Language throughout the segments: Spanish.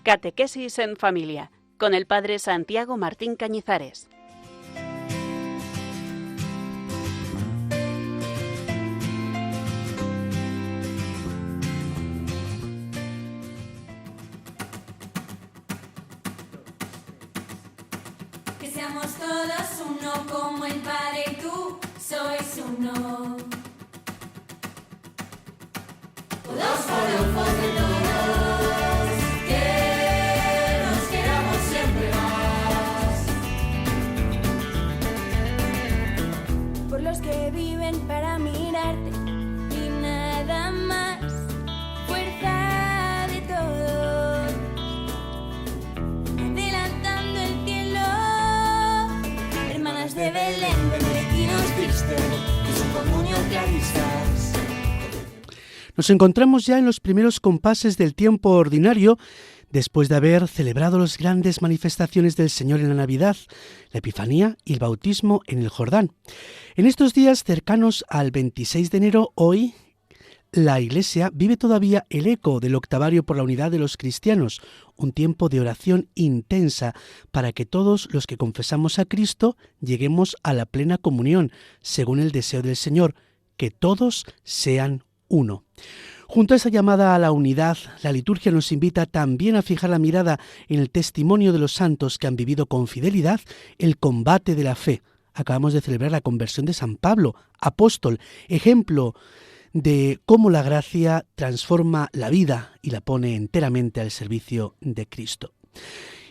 Catequesis en Familia, con el Padre Santiago Martín Cañizares. Que seamos todos uno, como el Padre y tú sois uno. Todos forofos de todos, que nos queramos siempre más. Por los que viven para mirarte y nada más. Fuerza de todos, adelantando el cielo. Hermanas de Belén, benedictinos viste, y su comunión claristas. Nos encontramos ya en los primeros compases del tiempo ordinario, después de haber celebrado las grandes manifestaciones del Señor en la Navidad, la Epifanía y el bautismo en el Jordán. En estos días cercanos al 26 de enero, hoy, la Iglesia vive todavía el eco del octavario por la unidad de los cristianos, un tiempo de oración intensa para que todos los que confesamos a Cristo lleguemos a la plena comunión, según el deseo del Señor, que todos sean uno. Junto a esa llamada a la unidad, la liturgia nos invita también a fijar la mirada en el testimonio de los santos que han vivido con fidelidad el combate de la fe. Acabamos de celebrar la conversión de San Pablo, apóstol, ejemplo de cómo la gracia transforma la vida y la pone enteramente al servicio de Cristo.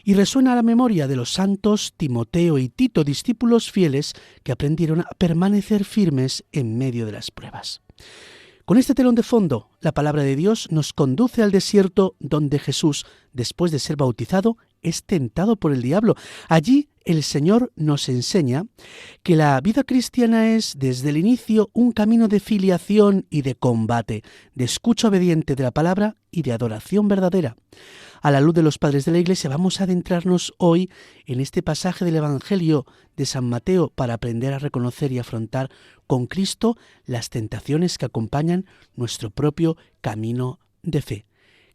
Y resuena la memoria de los santos Timoteo y Tito, discípulos fieles que aprendieron a permanecer firmes en medio de las pruebas. Con este telón de fondo, la palabra de Dios nos conduce al desierto donde Jesús, después de ser bautizado, es tentado por el diablo. Allí el Señor nos enseña que la vida cristiana es desde el inicio un camino de filiación y de combate, de escucha obediente de la palabra y de adoración verdadera. A la luz de los padres de la Iglesia vamos a adentrarnos hoy en este pasaje del Evangelio de San Mateo para aprender a reconocer y afrontar con Cristo las tentaciones que acompañan nuestro propio camino de fe.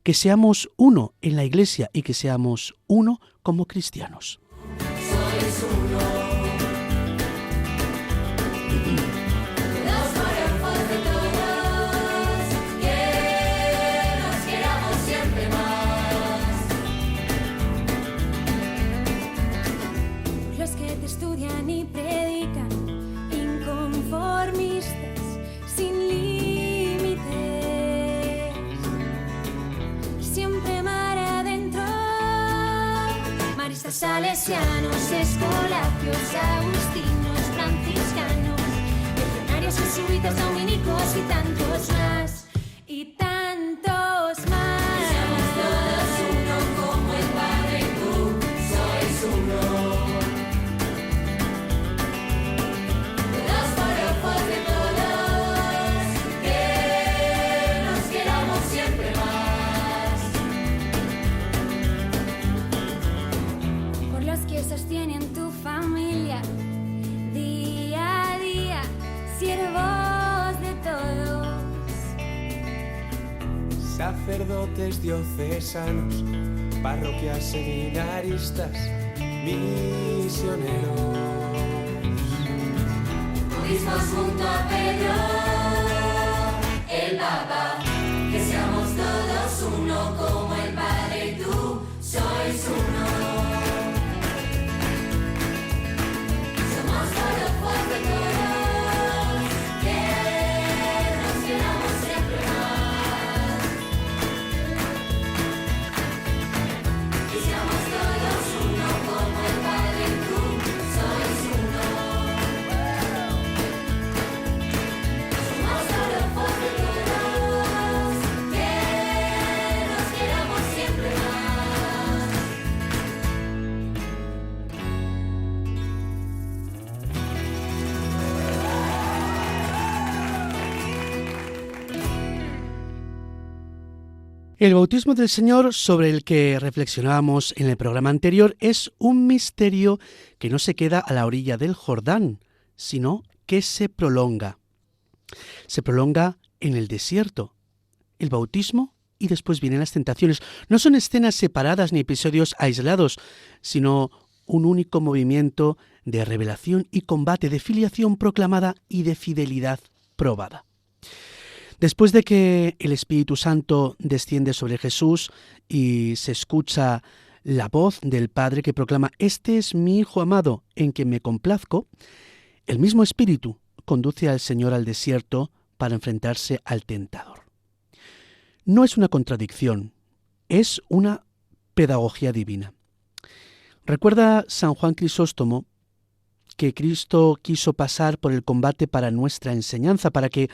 Que seamos uno en la Iglesia y que seamos uno como cristianos. Sois uno. Estudian y predican, inconformistas, sin límites, siempre mar adentro, maristas, salesianos, escolapios, agustinos, franciscanos, legionarios, jesuitas, dominicos y tantos más, y tantos más. Seamos todos uno como el Padre y tú sois uno. Sostienen tu familia día a día, siervos de todos, sacerdotes diocesanos, parroquias, seminaristas, misioneros. Budismos junto a Pedro, el Papa, que seamos todos uno como el Padre y tú sois uno. El bautismo del Señor, sobre el que reflexionábamos en el programa anterior, es un misterio que no se queda a la orilla del Jordán, sino que se prolonga. Se prolonga en el desierto. El bautismo y después vienen las tentaciones. No son escenas separadas ni episodios aislados, sino un único movimiento de revelación y combate, de filiación proclamada y de fidelidad probada. Después de que el Espíritu Santo desciende sobre Jesús y se escucha la voz del Padre que proclama: «Este es mi Hijo amado, en quien me complazco», el mismo Espíritu conduce al Señor al desierto para enfrentarse al tentador. No es una contradicción, es una pedagogía divina. Recuerda San Juan Crisóstomo que Cristo quiso pasar por el combate para nuestra enseñanza, para que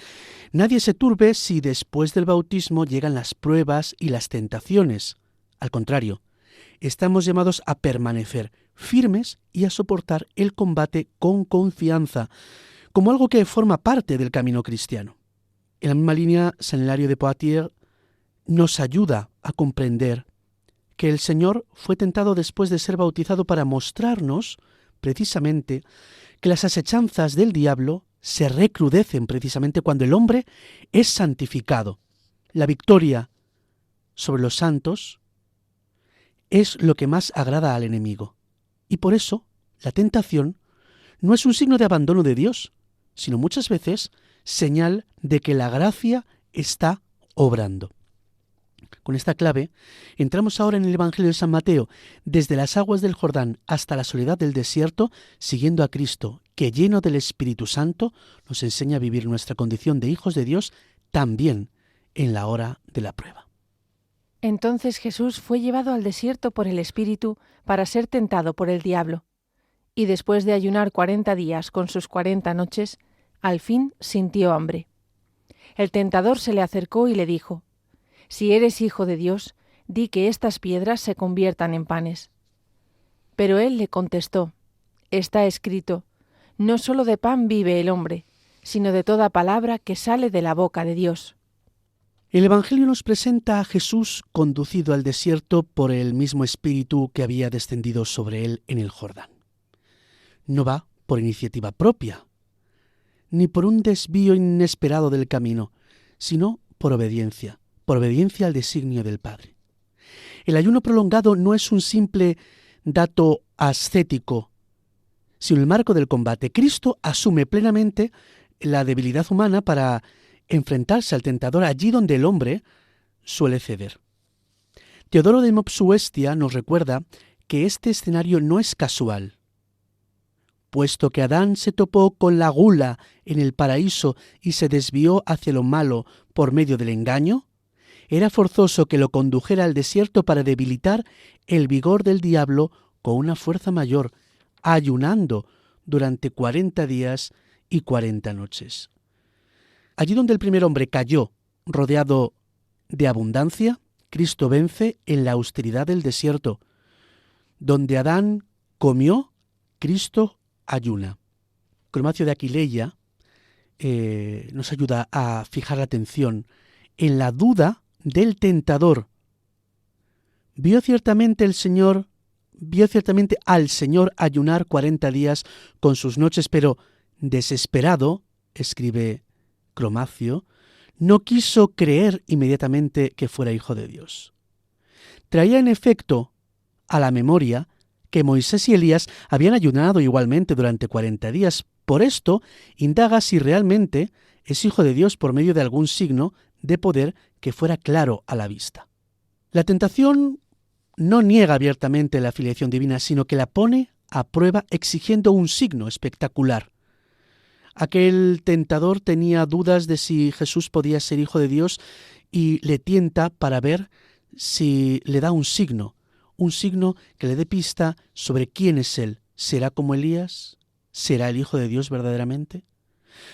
nadie se turbe si después del bautismo llegan las pruebas y las tentaciones. Al contrario, estamos llamados a permanecer firmes y a soportar el combate con confianza, como algo que forma parte del camino cristiano. En la misma línea, San Hilario de Poitiers nos ayuda a comprender que el Señor fue tentado después de ser bautizado para mostrarnos precisamente que las asechanzas del diablo se recrudecen precisamente cuando el hombre es santificado. La victoria sobre los santos es lo que más agrada al enemigo. Y por eso la tentación no es un signo de abandono de Dios, sino muchas veces señal de que la gracia está obrando. Con esta clave, entramos ahora en el Evangelio de San Mateo, desde las aguas del Jordán hasta la soledad del desierto, siguiendo a Cristo, que lleno del Espíritu Santo nos enseña a vivir nuestra condición de hijos de Dios también en la hora de la prueba. Entonces Jesús fue llevado al desierto por el Espíritu para ser tentado por el diablo. Y después de ayunar 40 días con sus 40 noches, al fin sintió hambre. El tentador se le acercó y le dijo: «Si eres hijo de Dios, di que estas piedras se conviertan en panes». Pero él le contestó: «Está escrito, no solo de pan vive el hombre, sino de toda palabra que sale de la boca de Dios». El Evangelio nos presenta a Jesús conducido al desierto por el mismo Espíritu que había descendido sobre él en el Jordán. No va por iniciativa propia, ni por un desvío inesperado del camino, sino por obediencia al designio del Padre. El ayuno prolongado no es un simple dato ascético, sino el marco del combate. Cristo asume plenamente la debilidad humana para enfrentarse al tentador allí donde el hombre suele ceder. Teodoro de Mopsuestia nos recuerda que este escenario no es casual. Puesto que Adán se topó con la gula en el paraíso y se desvió hacia lo malo por medio del engaño, era forzoso que lo condujera al desierto para debilitar el vigor del diablo con una fuerza mayor, ayunando durante 40 días y 40 noches. Allí donde el primer hombre cayó rodeado de abundancia, Cristo vence en la austeridad del desierto. Donde Adán comió, Cristo ayuna. Cromacio de Aquileia nos ayuda a fijar la atención en la duda del tentador. Vio ciertamente al Señor ayunar 40 días con sus noches, pero desesperado, escribe Cromacio, no quiso creer inmediatamente que fuera hijo de Dios. Traía en efecto a la memoria que Moisés y Elías habían ayunado igualmente durante 40 días. Por esto, indaga si realmente es hijo de Dios por medio de algún signo de poder que fuera claro a la vista. La tentación no niega abiertamente la filiación divina, sino que la pone a prueba exigiendo un signo espectacular. Aquel tentador tenía dudas de si Jesús podía ser hijo de Dios y le tienta para ver si le da un signo que le dé pista sobre quién es él. ¿Será como Elías? ¿Será el Hijo de Dios verdaderamente?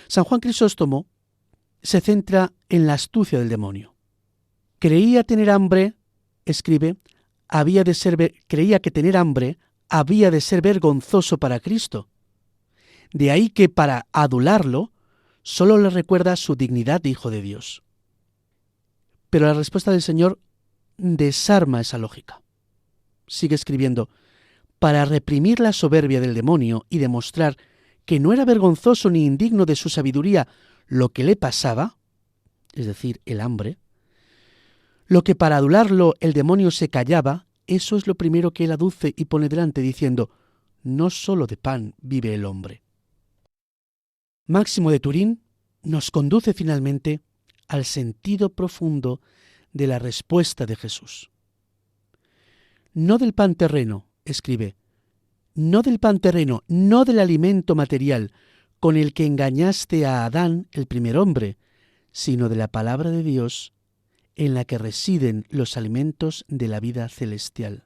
San Juan Crisóstomo se centra en la astucia del demonio. Creía tener hambre, escribe, creía que tener hambre había de ser vergonzoso para Cristo. De ahí que para adularlo solo le recuerda su dignidad de Hijo de Dios. Pero la respuesta del Señor desarma esa lógica. Sigue escribiendo: para reprimir la soberbia del demonio y demostrar que no era vergonzoso ni indigno de su sabiduría lo que le pasaba, es decir, el hambre, Lo que para adularlo el demonio se callaba, eso es lo primero que él aduce y pone delante diciendo: no solo de pan vive el hombre. Máximo de Turín nos conduce finalmente al sentido profundo de la respuesta de Jesús. No del pan terreno, escribe, no del pan terreno, no del alimento material con el que engañaste a Adán, el primer hombre, sino de la palabra de Dios en la que residen los alimentos de la vida celestial.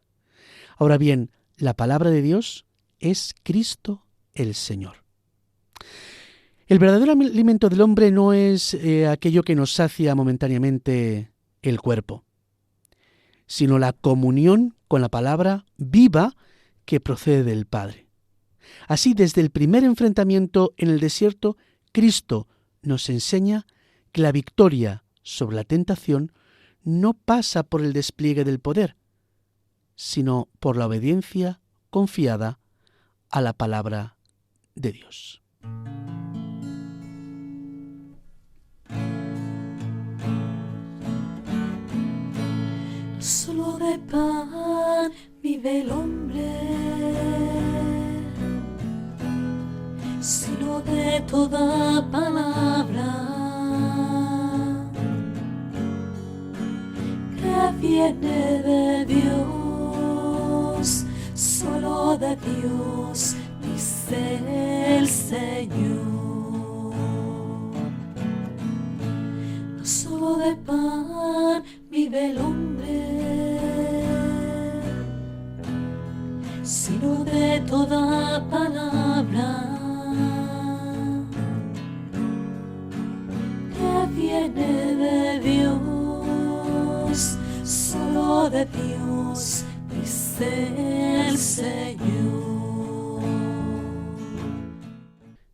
Ahora bien, la palabra de Dios es Cristo el Señor. El verdadero alimento del hombre no es aquello que nos sacia momentáneamente el cuerpo, sino la comunión con la palabra viva que procede del Padre. Así, desde el primer enfrentamiento en el desierto, Cristo nos enseña que la victoria sobre la tentación no pasa por el despliegue del poder, sino por la obediencia confiada a la palabra de Dios. Solo de pan vive el hombre, sino de toda palabra que viene de Dios. Solo de Dios dice el Señor. No solo de pan vive el hombre, sino de toda palabra que viene de Dios. Solo de Dios dice el Señor.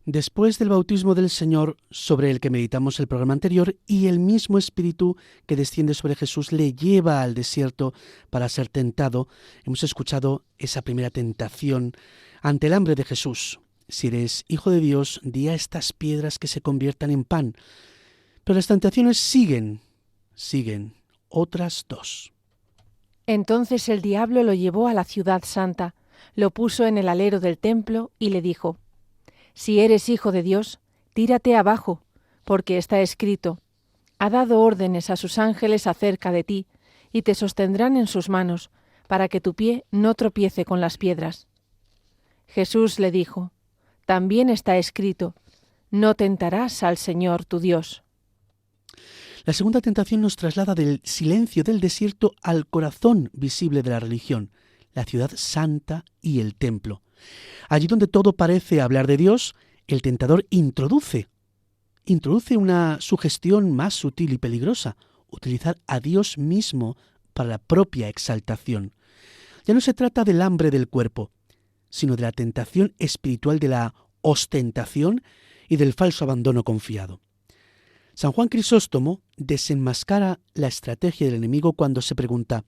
Después del bautismo del Señor, sobre el que meditamos el programa anterior, y el mismo Espíritu que desciende sobre Jesús le lleva al desierto para ser tentado, hemos escuchado esa primera tentación ante el hambre de Jesús. Si eres hijo de Dios, di a estas piedras que se conviertan en pan. Pero las tentaciones siguen, otras dos. Entonces el diablo lo llevó a la ciudad santa, lo puso en el alero del templo y le dijo: Si eres hijo de Dios, tírate abajo, porque está escrito: ha dado órdenes a sus ángeles acerca de ti, y te sostendrán en sus manos, para que tu pie no tropiece con las piedras. Jesús le dijo: también está escrito: no tentarás al Señor tu Dios. La segunda tentación nos traslada del silencio del desierto al corazón visible de la religión, la ciudad santa y el templo. Allí donde todo parece hablar de Dios, el tentador introduce una sugestión más sutil y peligrosa: utilizar a Dios mismo para la propia exaltación. Ya no se trata del hambre del cuerpo, sino de la tentación espiritual de la ostentación y del falso abandono confiado. San Juan Crisóstomo desenmascara la estrategia del enemigo cuando se pregunta: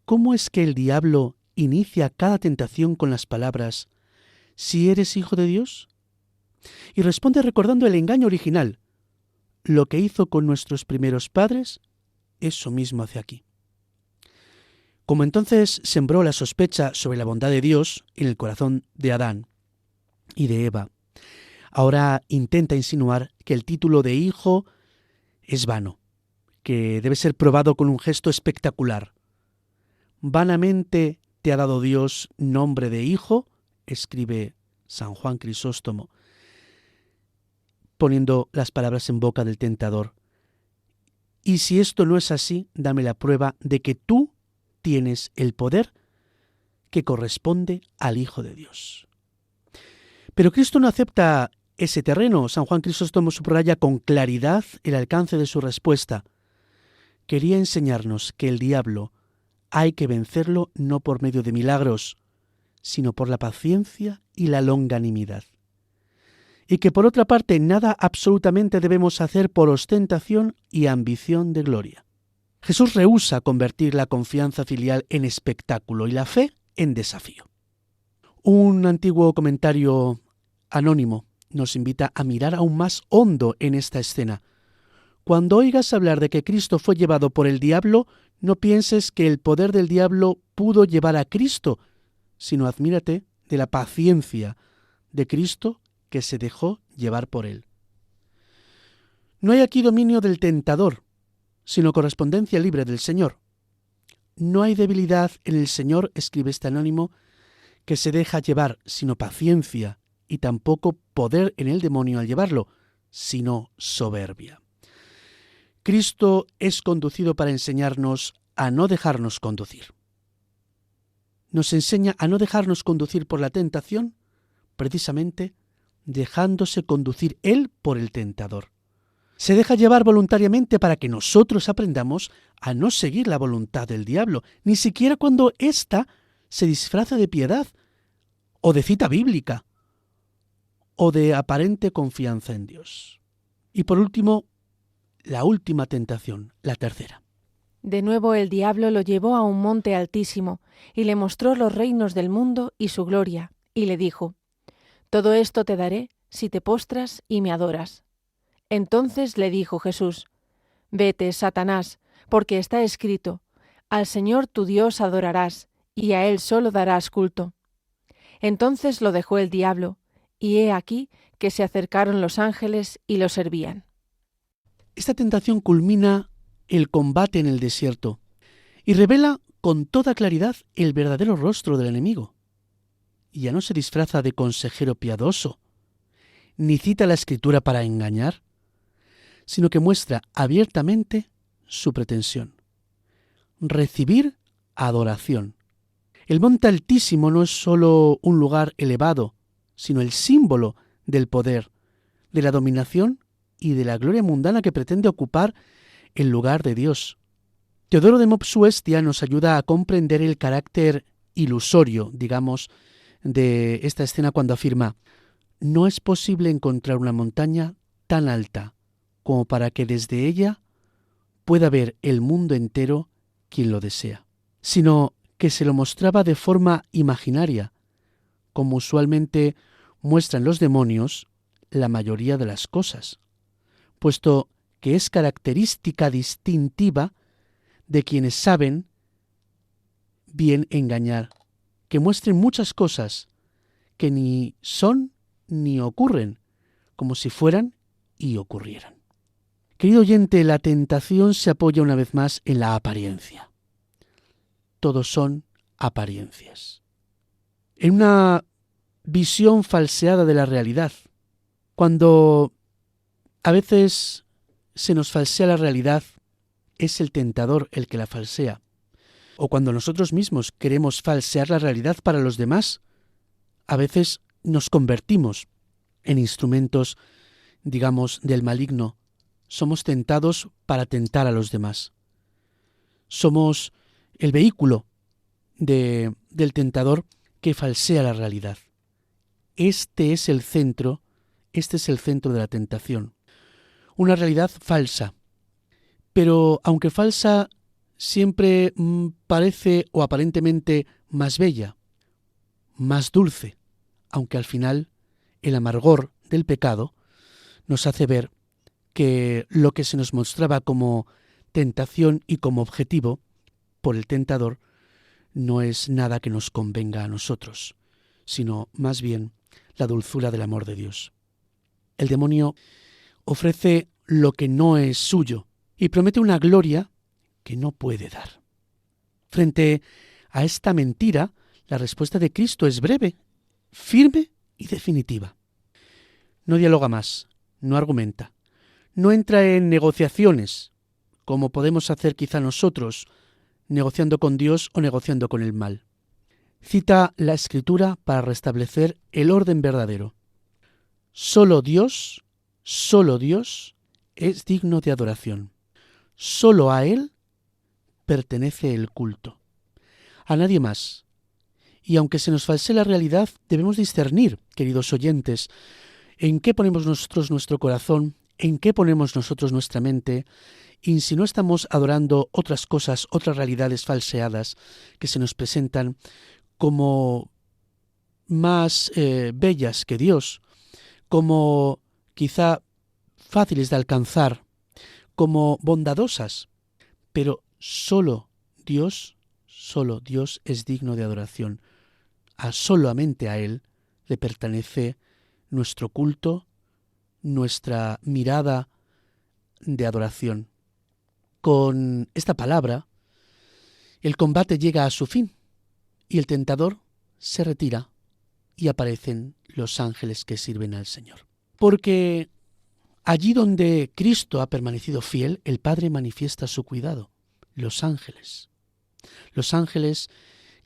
¿cómo es que el diablo inicia cada tentación con las palabras «si eres hijo de Dios»? Y responde recordando el engaño original: lo que hizo con nuestros primeros padres, eso mismo hace aquí. Como entonces sembró la sospecha sobre la bondad de Dios en el corazón de Adán y de Eva, ahora intenta insinuar que el título de hijo es vano, que debe ser probado con un gesto espectacular. Vanamente te ha dado Dios nombre de hijo, escribe San Juan Crisóstomo, poniendo las palabras en boca del tentador. Y si esto no es así, dame la prueba de que tú tienes el poder que corresponde al Hijo de Dios. Pero Cristo no acepta ese terreno. San Juan Crisóstomo subraya con claridad el alcance de su respuesta. Quería enseñarnos que el diablo hay que vencerlo no por medio de milagros, sino por la paciencia y la longanimidad. Y que por otra parte nada absolutamente debemos hacer por ostentación y ambición de gloria. Jesús rehúsa convertir la confianza filial en espectáculo y la fe en desafío. Un antiguo comentario anónimo nos invita a mirar aún más hondo en esta escena, Cuando oigas hablar de que Cristo fue llevado por el diablo, no pienses que el poder del diablo pudo llevar a Cristo, sino admírate de la paciencia de Cristo que se dejó llevar por él. No hay aquí dominio del tentador, sino correspondencia libre del Señor. No hay debilidad en el Señor, escribe este anónimo, que se deja llevar, sino paciencia, y tampoco poder en el demonio al llevarlo, sino soberbia. Cristo es conducido para enseñarnos a no dejarnos conducir. Nos enseña a no dejarnos conducir por la tentación, precisamente dejándose conducir Él por el tentador. Se deja llevar voluntariamente para que nosotros aprendamos a no seguir la voluntad del diablo, ni siquiera cuando ésta se disfraza de piedad, o de cita bíblica, o de aparente confianza en Dios. Y por último, la última tentación, la tercera. De nuevo el diablo lo llevó a un monte altísimo, y le mostró los reinos del mundo y su gloria, y le dijo: «Todo esto te daré si te postras y me adoras». Entonces le dijo Jesús: «Vete, Satanás, porque está escrito: Al Señor tu Dios adorarás, y a Él solo darás culto». Entonces lo dejó el diablo, y he aquí que se acercaron los ángeles y lo servían. Esta tentación culmina el combate en el desierto y revela con toda claridad el verdadero rostro del enemigo. Y ya no se disfraza de consejero piadoso, ni cita la Escritura para engañar, sino que muestra abiertamente su pretensión: recibir adoración. El monte altísimo no es sólo un lugar elevado, sino el símbolo del poder, de la dominación y de la gloria mundana que pretende ocupar el lugar de Dios. Teodoro de Mopsuestia nos ayuda a comprender el carácter ilusorio, digamos, de esta escena cuando afirma: no es posible encontrar una montaña tan alta como para que desde ella pueda ver el mundo entero quien lo desea, sino que se lo mostraba de forma imaginaria, como usualmente muestran los demonios la mayoría de las cosas, puesto que es característica distintiva de quienes saben bien engañar, que muestren muchas cosas que ni son ni ocurren, como si fueran y ocurrieran. Querido oyente, la tentación se apoya una vez más en la apariencia. Todos son apariencias. En una visión falseada de la realidad, cuando a veces se nos falsea la realidad, es el tentador el que la falsea. O cuando nosotros mismos queremos falsear la realidad para los demás, a veces nos convertimos en instrumentos, digamos, del maligno. Somos tentados para tentar a los demás. Somos el vehículo del tentador que falsea la realidad. Este es el centro de la tentación. Una realidad falsa. Pero aunque falsa, siempre parece o aparentemente más bella, más dulce, aunque al final el amargor del pecado nos hace ver que lo que se nos mostraba como tentación y como objetivo por el tentador no es nada que nos convenga a nosotros, sino más bien la dulzura del amor de Dios. El demonio ofrece lo que no es suyo y promete una gloria que no puede dar. Frente a esta mentira, la respuesta de Cristo es breve, firme y definitiva. No dialoga más, no argumenta, no entra en negociaciones, como podemos hacer quizá nosotros, negociando con Dios o negociando con el mal. Cita la Escritura para restablecer el orden verdadero. Solo Dios es digno de adoración. Solo a Él pertenece el culto. A nadie más. Y aunque se nos falsee la realidad, debemos discernir, queridos oyentes, en qué ponemos nosotros nuestro corazón, en qué ponemos nosotros nuestra mente, y si no estamos adorando otras cosas, otras realidades falseadas que se nos presentan como más bellas que Dios, como quizá fáciles de alcanzar, como bondadosas, pero solo Dios es digno de adoración. Solamente a Él le pertenece nuestro culto, nuestra mirada de adoración. Con esta palabra, el combate llega a su fin y el tentador se retira y aparecen los ángeles que sirven al Señor. Porque allí donde Cristo ha permanecido fiel, el Padre manifiesta su cuidado. Los ángeles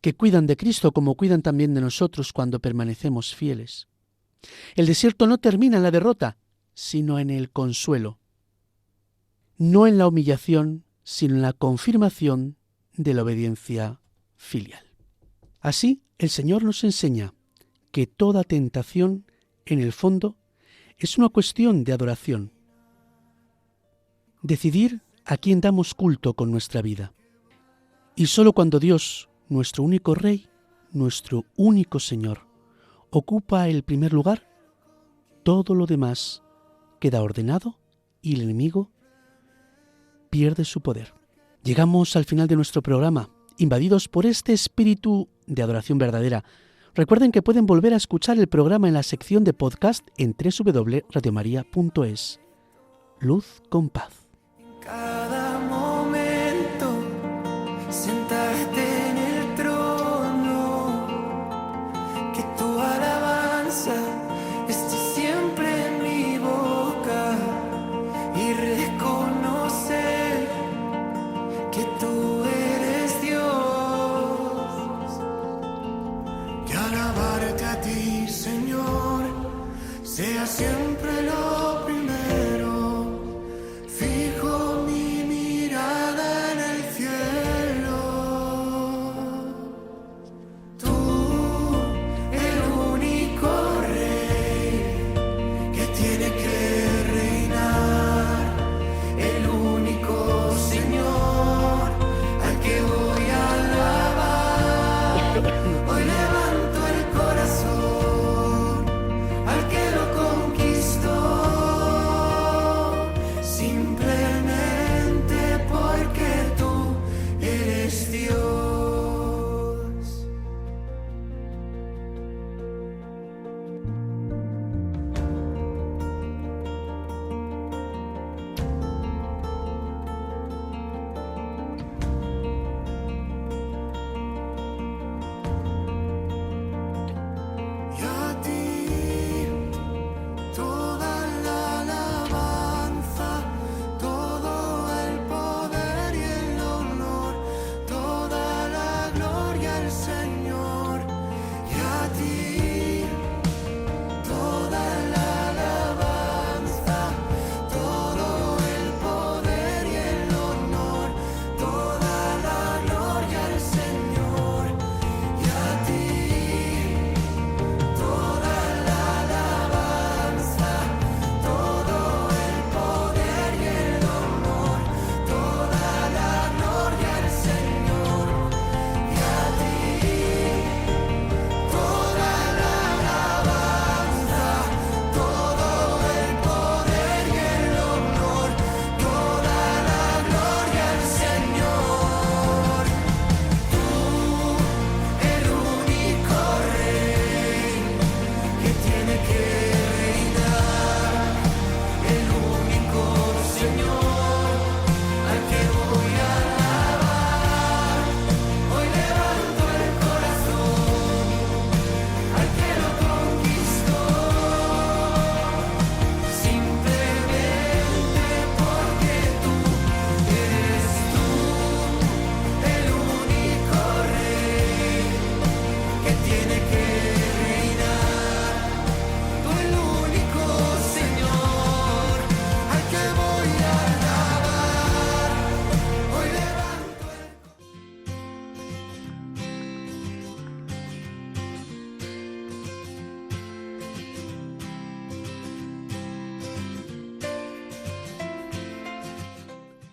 que cuidan de Cristo como cuidan también de nosotros cuando permanecemos fieles. El desierto no termina en la derrota, sino en el consuelo. No en la humillación, sino en la confirmación de la obediencia filial. Así, el Señor nos enseña que toda tentación, en el fondo, es una cuestión de adoración. Decidir a quién damos culto con nuestra vida. Y sólo cuando Dios, nuestro único Rey, nuestro único Señor, ocupa el primer lugar, todo lo demás queda ordenado y el enemigo pierde su poder. Llegamos al final de nuestro programa, invadidos por este espíritu de adoración verdadera. Recuerden que pueden volver a escuchar el programa en la sección de podcast en www.radiomaria.es. Luz con paz. Cada momento sentarte en el trono, que tu alabanza esté siempre en mi boca y reconocer que tú eres Dios, que alabarte a ti, Señor, sea siempre lo primero. Fijo mi mirada en el cielo. Tú, el único Rey que tiene que reinar, el único Señor al que voy a alabar. Hoy levanto el corazón al que lo conquistó, simplemente porque tú eres Dios. Y a ti toda la alabanza, todo el poder y el honor, toda la gloria al Señor. Y a ti toda la alabanza, todo el poder y el honor, toda la gloria al Señor. Y a ti toda la alabanza, todo el poder y el honor, toda la gloria al Señor. Y a ti toda la alabanza, todo el poder y el honor, toda la gloria al Señor. Tú, el único Rey que tiene que reinar, el único Señor al que voy a alabar. Hoy levanto el corazón al que lo conquistó, simplemente porque tú eres el único Rey que tiene que reinar, tú el único Señor al que voy a alabar. Hoy levanto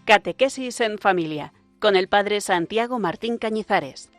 Catequesis en familia, con el Padre Santiago Martín Cañizares.